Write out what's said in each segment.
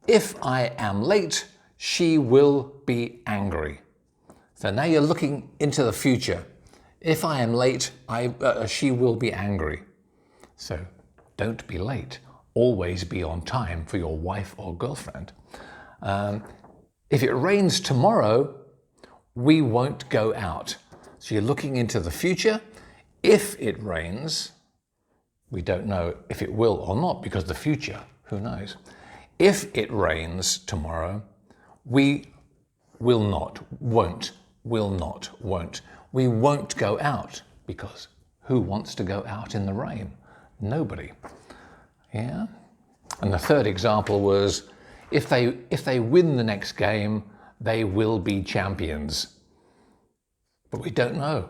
If I am late, she will be angry. So now you're looking into the future. If I am late, she will be angry. So don't be late. Always be on time for your wife or girlfriend. If it rains tomorrow, we won't go out. So you're looking into the future. If it rains, we don't know if it will or not because the future, who knows? If it rains tomorrow, we will not, won't, will not, won't. We won't go out because who wants to go out in the rain? Nobody. Yeah? And the third example was, if they win the next game, they will be champions. But we don't know.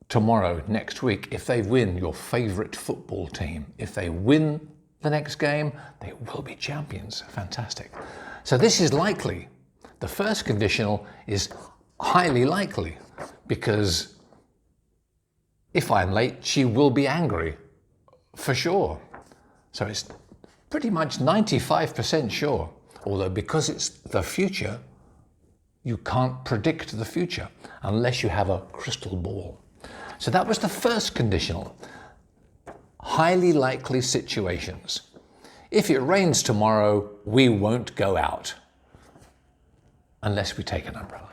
Tomorrow, next week, if they win your favorite football team, if they win the next game, they will be champions. Fantastic. So this is likely. The first conditional is highly likely because if I'm late, she will be angry, for sure. So it's pretty much 95% sure, although because it's the future, you can't predict the future unless you have a crystal ball. So that was the first conditional. Highly likely situations. If it rains tomorrow, we won't go out unless we take an umbrella.